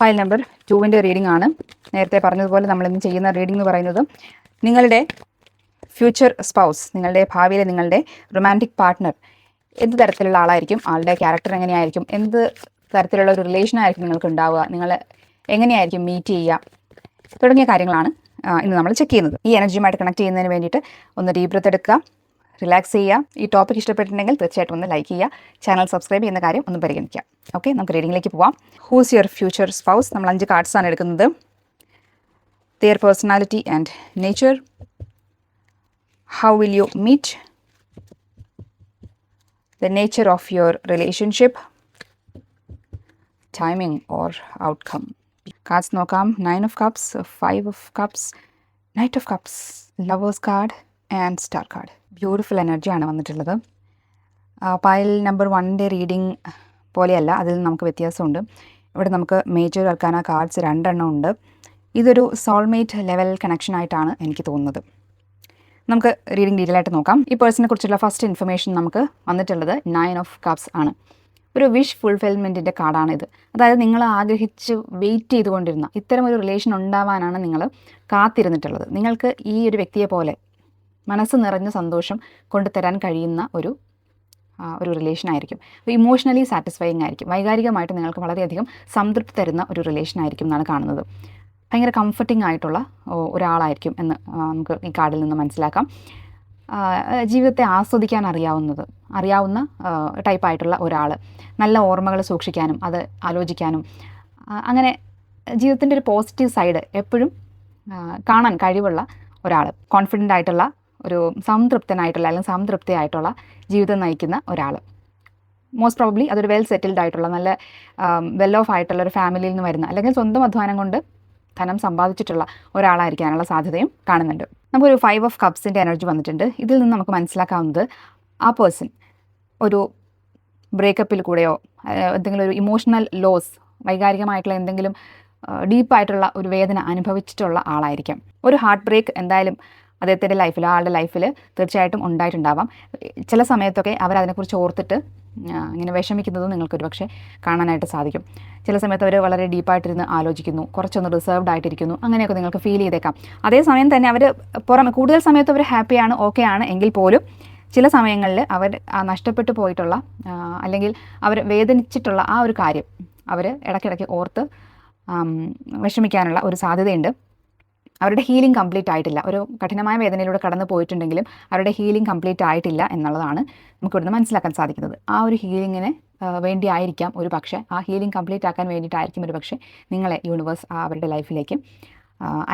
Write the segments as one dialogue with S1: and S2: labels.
S1: File number 2 reading ആണ്. നേരത്തെ പറഞ്ഞതുപോലെ നമ്മളിന്ന് ചെയ്യുന്ന റീഡിംഗ് എന്ന് പറയുന്നത് നിങ്ങളുടെ ഫ്യൂച്ചർ സ്പൗസ്, നിങ്ങളുടെ ഭാവിയിലെ നിങ്ങളുടെ റൊമാൻറ്റിക് പാർട്ട്ണർ എന്ത് തരത്തിലുള്ള ആളായിരിക്കും, ആളുടെ ക്യാരക്ടർ എങ്ങനെയായിരിക്കും, എന്ത് തരത്തിലുള്ള ഒരു റിലേഷനായിരിക്കും നിങ്ങൾക്ക് ഉണ്ടാവുക, നിങ്ങൾ എങ്ങനെയായിരിക്കും മീറ്റ് ചെയ്യുക തുടങ്ങിയ കാര്യങ്ങളാണ് ഇന്ന് നമ്മൾ ചെക്ക് ചെയ്യുന്നത്. ഈ എനർജിയുമായിട്ട് കണക്ട് ചെയ്യുന്നതിന് വേണ്ടിയിട്ട് ഒന്ന് ഡീപ് ബ്രെത്ത് എടുക്കുക, റിലാക്സ് ചെയ്യുക. ഈ ടോപ്പിക് ഇഷ്ടപ്പെട്ടിട്ടുണ്ടെങ്കിൽ തീർച്ചയായിട്ടും ഒന്ന് ലൈക്ക് ചെയ്യുക, ചാനൽ സബ്സ്ക്രൈബ് ചെയ്യുന്ന കാര്യം ഒന്ന് പരിഗണിക്കുക. ഓക്കെ, നമുക്ക് റീഡിങ്ങിലേക്ക് പോവാം. Who's your future spouse? നമ്മൾ 5 കാർഡ്സാണ് എടുക്കുന്നത്. Their personality and nature, how will you meet, the nature of your relationship, timing or outcome. Cards നോക്കാം. 9 of cups, 5 of cups, knight of cups, lovers card and star card. Beautiful എനർജിയാണ് വന്നിട്ടുള്ളത്. Pile number 1 reading പോലെയല്ല, അതിൽ നമുക്ക് വ്യത്യാസമുണ്ട്. ഇവിടെ നമുക്ക് major arcana cards 2 എണ്ണം ഉണ്ട്. ഇതൊരു സോൾമേറ്റ് ലെവൽ കണക്ഷൻ ആയിട്ടാണ് എനിക്ക് തോന്നുന്നത്. നമുക്ക് റീഡിംഗ് ഡീറ്റെയിൽ ആയിട്ട് നോക്കാം. ഈ പേഴ്സണെ കുറിച്ചുള്ള ഫസ്റ്റ് ഇൻഫർമേഷൻ നമുക്ക് വന്നിട്ടുള്ളത് 9 ഓഫ് കപ്സ് ആണ്. ഒരു വിഷ് ഫുൾഫിൽമെൻറ്റിൻ്റെ കാർഡാണിത്. അതായത് നിങ്ങൾ ആഗ്രഹിച്ച് വെയിറ്റ് ചെയ്തുകൊണ്ടിരുന്ന ഇത്തരം ഒരു റിലേഷൻ ഉണ്ടാവാനാണ് നിങ്ങൾ കാത്തിരുന്നിട്ടുള്ളത്. നിങ്ങൾക്ക് ഈ ഒരു വ്യക്തിയെ പോലെ മനസ്സ് നിറഞ്ഞ സന്തോഷം കൊണ്ടുതരാൻ കഴിയുന്ന ഒരു റിലേഷനായിരിക്കും. ഇമോഷണലി സാറ്റിസ്ഫൈയിങ് ആയിരിക്കും. വൈകാരികമായിട്ട് നിങ്ങൾക്ക് വളരെയധികം സംതൃപ്തി തരുന്ന ഒരു റിലേഷനായിരിക്കും എന്നാണ് കാണുന്നത്. ഭയങ്കര കംഫർട്ടിംഗ് ആയിട്ടുള്ള ഒരാളായിരിക്കും എന്ന് നമുക്ക് ഈ കാർഡിൽ നിന്ന് മനസ്സിലാക്കാം. ജീവിതത്തെ ആസ്വദിക്കാൻ അറിയാവുന്ന ടൈപ്പായിട്ടുള്ള ഒരാൾ, നല്ല ഓർമ്മകൾ സൂക്ഷിക്കാനും അത് ആലോചിക്കാനും അങ്ങനെ ജീവിതത്തിൻ്റെ ഒരു പോസിറ്റീവ് സൈഡ് എപ്പോഴും കാണാൻ കഴിവുള്ള ഒരാൾ, കോൺഫിഡൻ്റ് ആയിട്ടുള്ള ഒരു സംതൃപ്തനായിട്ടുള്ള അല്ലെങ്കിൽ സംതൃപ്തിയായിട്ടുള്ള ജീവിതം നയിക്കുന്ന ഒരാൾ. മോസ്റ്റ് പ്രോബബ്ലി അതൊരു വെൽ സെറ്റിൽഡ് ആയിട്ടുള്ള നല്ല വെൽ ഓഫ് ആയിട്ടുള്ള ഒരു ഫാമിലിയിൽ നിന്ന് വരുന്ന അല്ലെങ്കിൽ സ്വന്തം അധ്വാനം കൊണ്ട് ധനം സമ്പാദിച്ചിട്ടുള്ള ഒരാളായിരിക്കാനുള്ള സാധ്യതയും കാണുന്നുണ്ട്. നമുക്കൊരു 5 ഓഫ് കപ്സിൻ്റെ എനർജി വന്നിട്ടുണ്ട്. ഇതിൽ നിന്ന് നമുക്ക് മനസ്സിലാക്കാവുന്നത് ആ പേഴ്സൺ ഒരു ബ്രേക്കപ്പിൽ കൂടെയോ എന്തെങ്കിലും ഒരു ഇമോഷണൽ ലോസ്, വൈകാരികമായിട്ടുള്ള എന്തെങ്കിലും ഡീപ്പായിട്ടുള്ള ഒരു വേദന അനുഭവിച്ചിട്ടുള്ള ആളായിരിക്കാം. ഒരു ഹാർട്ട് ബ്രേക്ക് എന്തായാലും അദ്ദേഹത്തിൻ്റെ ലൈഫിൽ, ആളുടെ ലൈഫിൽ തീർച്ചയായിട്ടും ഉണ്ടായിട്ടുണ്ടാവാം. ചില സമയത്തൊക്കെ അവരതിനെക്കുറിച്ച് ഓർത്തിട്ട് ഇങ്ങനെ വിഷമിക്കുന്നതും നിങ്ങൾക്കൊരു പക്ഷേ കാണാനായിട്ട് സാധിക്കും. ചില സമയത്ത് അവർ വളരെ ഡീപ്പായിട്ടിരുന്ന് ആലോചിക്കുന്നു, കുറച്ചൊന്ന് റിസർവ്ഡ് ആയിട്ടിരിക്കുന്നു, അങ്ങനെയൊക്കെ നിങ്ങൾക്ക് ഫീൽ ചെയ്തേക്കാം. അതേസമയം തന്നെ അവർ കൂടുതൽ സമയത്ത് അവർ ഹാപ്പിയാണ്, ഓക്കെ ആണ് എങ്കിൽ പോലും ചില സമയങ്ങളിൽ അവർ നഷ്ടപ്പെട്ടു പോയിട്ടുള്ള അല്ലെങ്കിൽ അവർ വേദനിച്ചിട്ടുള്ള ആ ഒരു കാര്യം അവർ ഇടയ്ക്കിടയ്ക്ക് ഓർത്ത് വിഷമിക്കാനുള്ള ഒരു സാധ്യതയുണ്ട്. അവരുടെ ഹീലിംഗ് കംപ്ലീറ്റ് ആയിട്ടില്ല. ഒരു കഠിനമായ വേദനയിലൂടെ കടന്നു പോയിട്ടുണ്ടെങ്കിലും അവരുടെ ഹീലിംഗ് കംപ്ലീറ്റ് ആയിട്ടില്ല എന്നുള്ളതാണ് നമുക്കിവിടുന്ന് മനസ്സിലാക്കാൻ സാധിക്കുന്നത്. ആ ഒരു ഹീലിങ്ങിന് വേണ്ടിയായിരിക്കാം ഒരു പക്ഷേ, ആ ഹീലിംഗ് കംപ്ലീറ്റ് ആക്കാൻ വേണ്ടിയിട്ടായിരിക്കും ഒരു പക്ഷേ നിങ്ങളെ യൂണിവേഴ്സ് അവരുടെ ലൈഫിലേക്ക്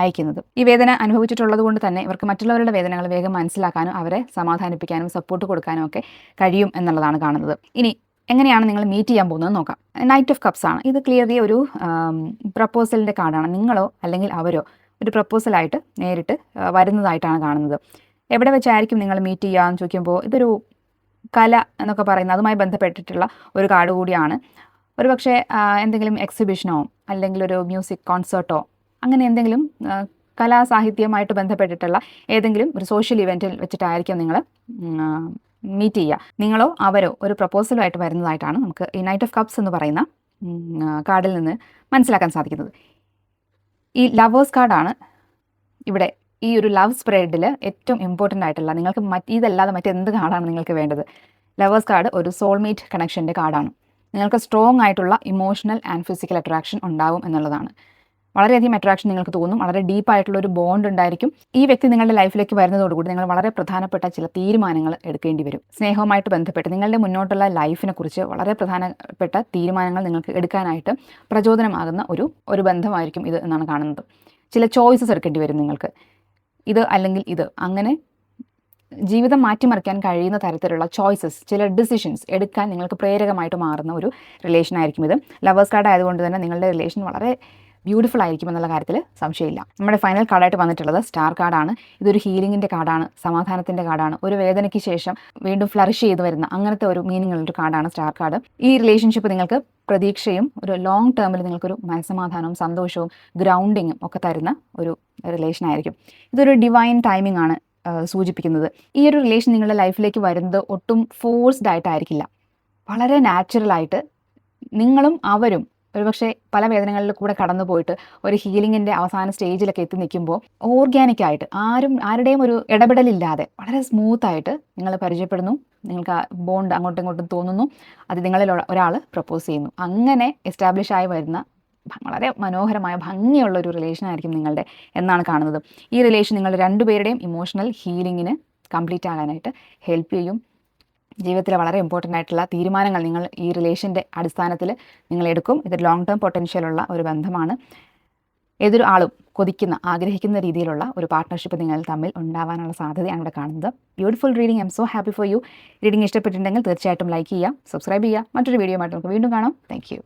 S1: അയക്കുന്നത്. ഈ വേദന അനുഭവിച്ചിട്ടുള്ളത് കൊണ്ട് തന്നെ ഇവർക്ക് മറ്റുള്ളവരുടെ വേദനകൾ വേഗം മനസ്സിലാക്കാനും അവരെ സമാധാനിപ്പിക്കാനും സപ്പോർട്ട് കൊടുക്കാനും ഒക്കെ കഴിയും എന്നുള്ളതാണ് കാണുന്നത്. ഇനി എങ്ങനെയാണ് നിങ്ങൾ മീറ്റ് ചെയ്യാൻ പോകുന്നത് നോക്കാം. നൈറ്റ് ഓഫ് കപ്സ് ആണ്. ഇത് ക്ലിയർലി ഒരു പ്രപ്പോസലിൻ്റെ കാർഡാണ്. നിങ്ങളോ അല്ലെങ്കിൽ അവരോ ഒരു പ്രപ്പോസലായിട്ട് നേരിട്ട് വരുന്നതായിട്ടാണ് കാണുന്നത്. എവിടെ വെച്ചായിരിക്കും നിങ്ങൾ മീറ്റ് ചെയ്യുക എന്ന് ചോദിക്കുമ്പോൾ ഇതൊരു കല എന്നൊക്കെ പറയുന്നത് അതുമായി ബന്ധപ്പെട്ടിട്ടുള്ള ഒരു കാർഡ് കൂടിയാണ്. ഒരു പക്ഷേ എന്തെങ്കിലും എക്സിബിഷനോ അല്ലെങ്കിൽ ഒരു മ്യൂസിക് കോൺസേർട്ടോ അങ്ങനെ എന്തെങ്കിലും കലാസാഹിത്യവുമായിട്ട് ബന്ധപ്പെട്ടിട്ടുള്ള ഏതെങ്കിലും ഒരു സോഷ്യൽ ഇവൻറ്റിൽ വെച്ചിട്ടായിരിക്കും നിങ്ങൾ മീറ്റ് ചെയ്യുക. നിങ്ങളോ അവരോ ഒരു പ്രപ്പോസലുമായിട്ട് വരുന്നതായിട്ടാണ് നമുക്ക് ഈ നൈറ്റ് ഓഫ് കപ്സ് എന്ന് പറയുന്ന കാർഡിൽ നിന്ന് മനസ്സിലാക്കാൻ സാധിക്കുന്നത്. ഈ ലവേഴ്സ് കാർഡാണ് ഇവിടെ ഈ ഒരു ലവ് സ്പ്രെഡിൽ ഏറ്റവും ഇമ്പോർട്ടൻ്റ് ആയിട്ടുള്ള, നിങ്ങൾക്ക് ഇതല്ലാതെ മറ്റെന്ത് കാർഡാണ് നിങ്ങൾക്ക് വേണ്ടത്? ലവേഴ്സ് കാർഡ് ഒരു സോൾമേറ്റ് കണക്ഷൻ്റെ കാർഡാണ്. നിങ്ങൾക്ക് സ്ട്രോങ് ആയിട്ടുള്ള ഇമോഷണൽ ആൻഡ് ഫിസിക്കൽ അട്രാക്ഷൻ ഉണ്ടാവും എന്നുള്ളതാണ്. വളരെയധികം അട്രാക്ഷൻ നിങ്ങൾക്ക് തോന്നും, വളരെ ഡീപ്പായിട്ടുള്ള ഒരു ബോണ്ട് ഉണ്ടായിരിക്കും. ഈ വ്യക്തി നിങ്ങളുടെ ലൈഫിലേക്ക് വരുന്നതോടുകൂടി നിങ്ങൾ വളരെ പ്രധാനപ്പെട്ട ചില തീരുമാനങ്ങൾ എടുക്കേണ്ടി വരും. സ്നേഹവുമായിട്ട് ബന്ധപ്പെട്ട് നിങ്ങളുടെ മുന്നോട്ടുള്ള ലൈഫിനെ കുറിച്ച് വളരെ പ്രധാനപ്പെട്ട തീരുമാനങ്ങൾ നിങ്ങൾക്ക് എടുക്കാനായിട്ട് പ്രചോദനമാകുന്ന ഒരു ബന്ധമായിരിക്കും ഇത് എന്നാണ് കാണുന്നത്. ചില ചോയ്സസ് എടുക്കേണ്ടി വരും നിങ്ങൾക്ക്. ഇത് അല്ലെങ്കിൽ ഇത്, അങ്ങനെ ജീവിതം മാറ്റിമറിക്കാൻ കഴിയുന്ന തരത്തിലുള്ള ചോയ്സസ്, ചില ഡിസിഷൻസ് എടുക്കാൻ നിങ്ങൾക്ക് പ്രേരകമായിട്ട് മാറുന്ന ഒരു റിലേഷനായിരിക്കും ഇത്. ലവേഴ്സ് കാർഡ് ആയതുകൊണ്ട് തന്നെ നിങ്ങളുടെ റിലേഷൻ വളരെ ബ്യൂട്ടിഫുൾ ആയിരിക്കും എന്നുള്ള കാര്യത്തിൽ സംശയമില്ല. നമ്മുടെ ഫൈനൽ കാർഡായിട്ട് വന്നിട്ടുള്ളത് സ്റ്റാർ കാർഡാണ്. ഇതൊരു ഹീലിങ്ങിൻ്റെ കാർഡാണ്, സമാധാനത്തിൻ്റെ കാർഡാണ്. ഒരു വേദനയ്ക്ക് ശേഷം വീണ്ടും ഫ്ലറിഷ് ചെയ്ത് വരുന്ന അങ്ങനത്തെ ഒരു മീനിങ് ഉള്ളൊരു കാർഡാണ് സ്റ്റാർ കാർഡ്. ഈ റിലേഷൻഷിപ്പ് നിങ്ങൾക്ക് പ്രതീക്ഷയും ഒരു ലോങ് ടേമിൽ നിങ്ങൾക്കൊരു മനസ്സമാധാനവും സന്തോഷവും ഗ്രൗണ്ടിങ്ങും ഒക്കെ തരുന്ന ഒരു റിലേഷനായിരിക്കും. ഇതൊരു ഡിവൈൻ ടൈമിംഗ് ആണ് സൂചിപ്പിക്കുന്നത്. ഈ ഒരു റിലേഷൻ നിങ്ങളുടെ ലൈഫിലേക്ക് വരുന്നത് ഒട്ടും ഫോഴ്സ്ഡ് ആയിട്ടായിരിക്കില്ല. വളരെ നാച്ചുറലായിട്ട് നിങ്ങളും അവരും ഒരുപക്ഷെ പല വേദനകളിൽ കൂടെ കടന്നു പോയിട്ട് ഒരു ഹീലിങ്ങിൻ്റെ അവസാന സ്റ്റേജിലൊക്കെ എത്തി നിൽക്കുമ്പോൾ ഓർഗാനിക്കായിട്ട് ആരുടെയും ഒരു ഇടപെടലില്ലാതെ വളരെ സ്മൂത്തായിട്ട് നിങ്ങൾ പരിചയപ്പെടുന്നു, നിങ്ങൾക്ക് ആ ബോണ്ട് അങ്ങോട്ടും ഇങ്ങോട്ടും തോന്നുന്നു, അത് നിങ്ങളിൽ ഒരാൾ പ്രപ്പോസ് ചെയ്യുന്നു. അങ്ങനെ എസ്റ്റാബ്ലിഷ് ആയി വരുന്ന വളരെ മനോഹരമായ ഭംഗിയുള്ള ഒരു റിലേഷനായിരിക്കും നിങ്ങളുടെ എന്നാണ് കാണുന്നത്. ഈ റിലേഷൻ നിങ്ങളുടെ രണ്ടുപേരുടെയും ഇമോഷണൽ ഹീലിങ്ങിന് കംപ്ലീറ്റ് ആകാനായിട്ട് ഹെൽപ്പ് ചെയ്യും. ജീവിതത്തിലെ വളരെ ഇമ്പോർട്ടൻ്റ് ആയിട്ടുള്ള തീരുമാനങ്ങൾ നിങ്ങൾ ഈ റിലേഷൻ്റെ അടിസ്ഥാനത്തിൽ നിങ്ങൾ എടുക്കും. ഇതൊരു ലോങ് ടേം പൊട്ടൻഷ്യലുള്ള ഒരു ബന്ധമാണ്. ഏതൊരു ആളും ആഗ്രഹിക്കുന്ന രീതിയിലുള്ള ഒരു പാർട്ട്ണർഷിപ്പ് നിങ്ങൾ തമ്മിൽ ഉണ്ടാവാനുള്ള സാധ്യതയാണ് ഇവിടെ കാണുന്നത്. Beautiful reading. I M so happy for you. Reading ഇഷ്ടപ്പെട്ടിട്ടുണ്ടെങ്കിൽ തീർച്ചയായിട്ടും ലൈക്ക് ചെയ്യുക, സബ്സ്ക്രൈബ് ചെയ്യുക. മറ്റൊരു വീഡിയോ ആയിട്ട് നമുക്ക് വീണ്ടും കാണാം. Thank you.